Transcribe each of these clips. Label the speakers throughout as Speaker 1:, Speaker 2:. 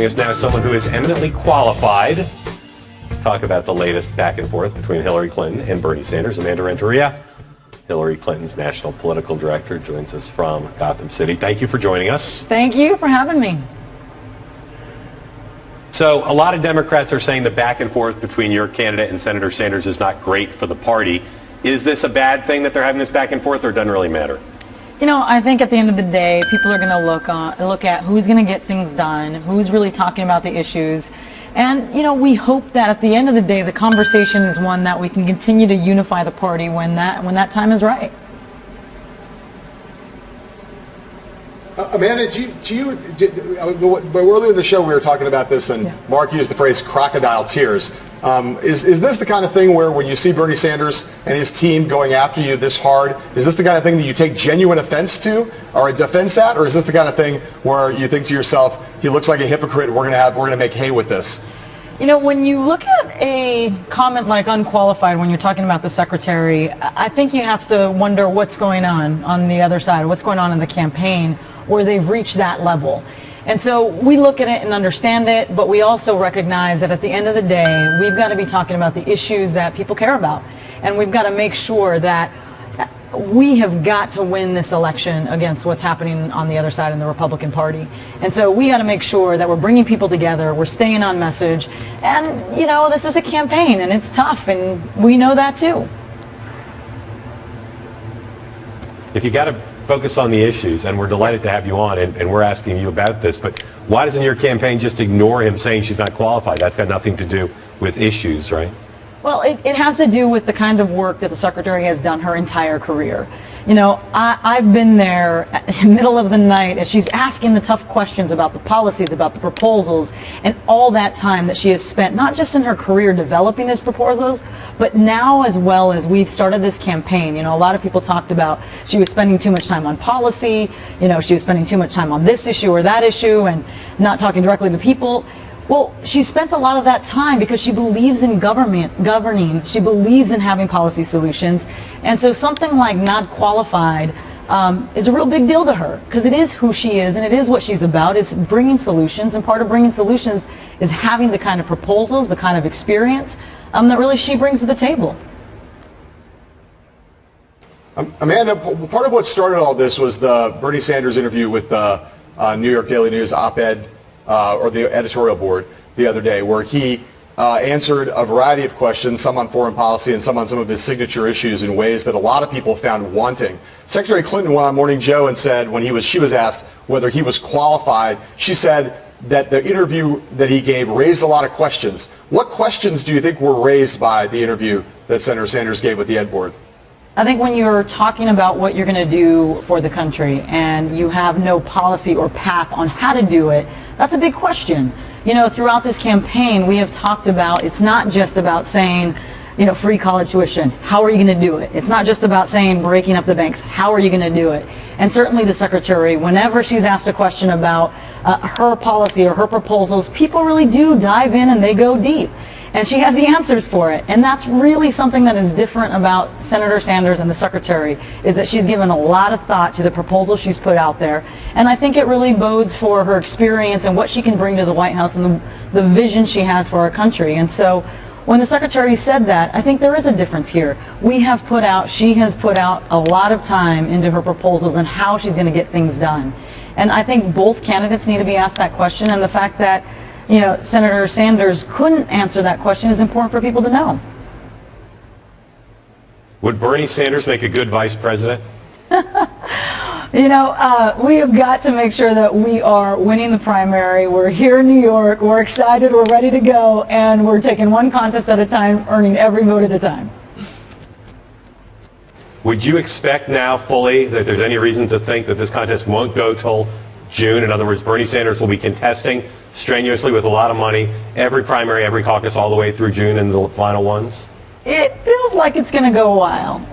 Speaker 1: Joining us now is someone who is eminently qualified to talk about the latest back and forth between Hillary Clinton and Bernie Sanders. Amanda Renteria, Hillary Clinton's national political director, joins us from Gotham City. Thank you for joining us.
Speaker 2: Thank you for having me.
Speaker 1: So a lot of Democrats are saying the back and forth between your candidate and Senator Sanders is not great for the party. Is this a bad thing that they're having this back and forth, or it doesn't really matter?
Speaker 2: You know, I think at the end of the day, people are going to look at who's going to get things done, who's really talking about the issues. And, you know, we hope that at the end of the day, the conversation is one that we can continue to unify the party when that time is right.
Speaker 3: Amanda, earlier in the show we were talking about this, and Mark used the phrase crocodile tears. Is this the kind of thing where when you see Bernie Sanders and his team going after you this hard, is this the kind of thing that you take genuine offense to or a defense at, or is this the kind of thing where you think to yourself, he looks like a hypocrite, we're going to make hay with this?
Speaker 2: You know, when you look at a comment like unqualified when you're talking about the secretary, I think you have to wonder what's going on the other side, what's going on in the campaign where they've reached that level. And so we look at it and understand it, but we also recognize that at the end of the day, we've got to be talking about the issues that people care about. And we've got to make sure that we have got to win this election against what's happening on the other side in the Republican Party. And so we got to make sure that we're bringing people together, we're staying on message. And, you know, this is a campaign and it's tough, and we know that too.
Speaker 1: If you got to focus on the issues, and we're delighted to have you on, and we're asking you about this, but why doesn't your campaign just ignore him saying she's not qualified? That's got nothing to do with issues, right?
Speaker 2: Well, it has to do with the kind of work that the secretary has done her entire career. You know, I've been there in the middle of the night as she's asking the tough questions about the policies, about the proposals, and all that time that she has spent, not just in her career developing these proposals, but now as well as we've started this campaign. You know, a lot of people talked about she was spending too much time on policy, you know, she was spending too much time on this issue or that issue and not talking directly to people. Well, she spent a lot of that time because she believes in governing, she believes in having policy solutions, and so something like not qualified is a real big deal to her, because it is who she is and it is what she's about, is bringing solutions, and part of bringing solutions is having the kind of proposals, the kind of experience that really she brings to the table.
Speaker 3: Amanda, part of what started all this was the Bernie Sanders interview with the New York Daily News op-ed, or the editorial board the other day, where he answered a variety of questions, some on foreign policy and some on some of his signature issues, in ways that a lot of people found wanting. Secretary Clinton went on Morning Joe and said, when she was asked whether he was qualified, she said that the interview that he gave raised a lot of questions. What questions do you think were raised by the interview that Senator Sanders gave with the Ed Board?
Speaker 2: I think when you're talking about what you're going to do for the country and you have no policy or path on how to do it, that's a big question. You know, throughout this campaign, we have talked about, it's not just about saying, you know, free college tuition. How are you going to do it? It's not just about saying breaking up the banks. How are you going to do it? And certainly the secretary, whenever she's asked a question about her policy or her proposals, people really do dive in and they go deep. And she has the answers for it. And that's really something that is different about Senator Sanders and the secretary, is that she's given a lot of thought to the proposals she's put out there. And I think it really bodes for her experience and what she can bring to the White House and the vision she has for our country. And so when the secretary said that, I think there is a difference here. She has put out a lot of time into her proposals and how she's going to get things done. And I think both candidates need to be asked that question, and the fact that, you know, Senator Sanders couldn't answer that question is important for people to know.
Speaker 1: Would Bernie Sanders make a good vice president?
Speaker 2: You know, we have got to make sure that we are winning the primary. We're here in New York. We're excited. We're ready to go. And we're taking one contest at a time, earning every vote at a time.
Speaker 1: Would you expect now fully that there's any reason to think that this contest won't go till June? In other words, Bernie Sanders will be contesting strenuously with a lot of money every primary, every caucus, all the way through June and the final ones?
Speaker 2: It feels like it's going to go a while,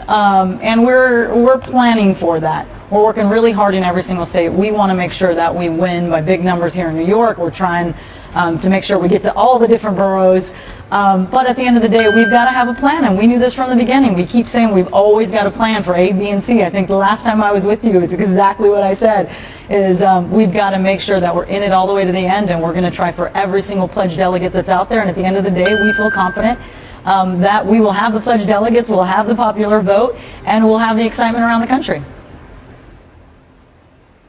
Speaker 2: and we're planning for that. We're working really hard in every single state. We want to make sure that we win by big numbers here in New York. We're trying to make sure we get to all the different boroughs. But at the end of the day, we've got to have a plan, and we knew this from the beginning. We keep saying we've always got a plan for A, B, and C. I think the last time I was with you, it's exactly what I said, is we've got to make sure that we're in it all the way to the end, and we're going to try for every single pledge delegate that's out there. And at the end of the day, we feel confident that we will have the pledge delegates, we'll have the popular vote, and we'll have the excitement around the country.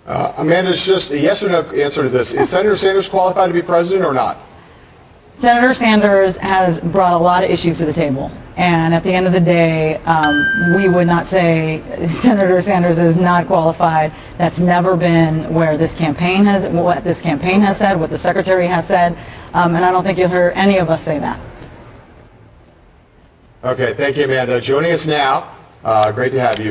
Speaker 3: Amanda, it's just a yes or no answer to this. Is Senator Sanders qualified to be president or not?
Speaker 2: Senator Sanders has brought a lot of issues to the table, and at the end of the day, we would not say Senator Sanders is not qualified. That's never been where this campaign has, what this campaign has said, what the Secretary has said, and I don't think you'll hear any of us say that.
Speaker 3: Okay, thank you, Amanda. Joining us now, great to have you.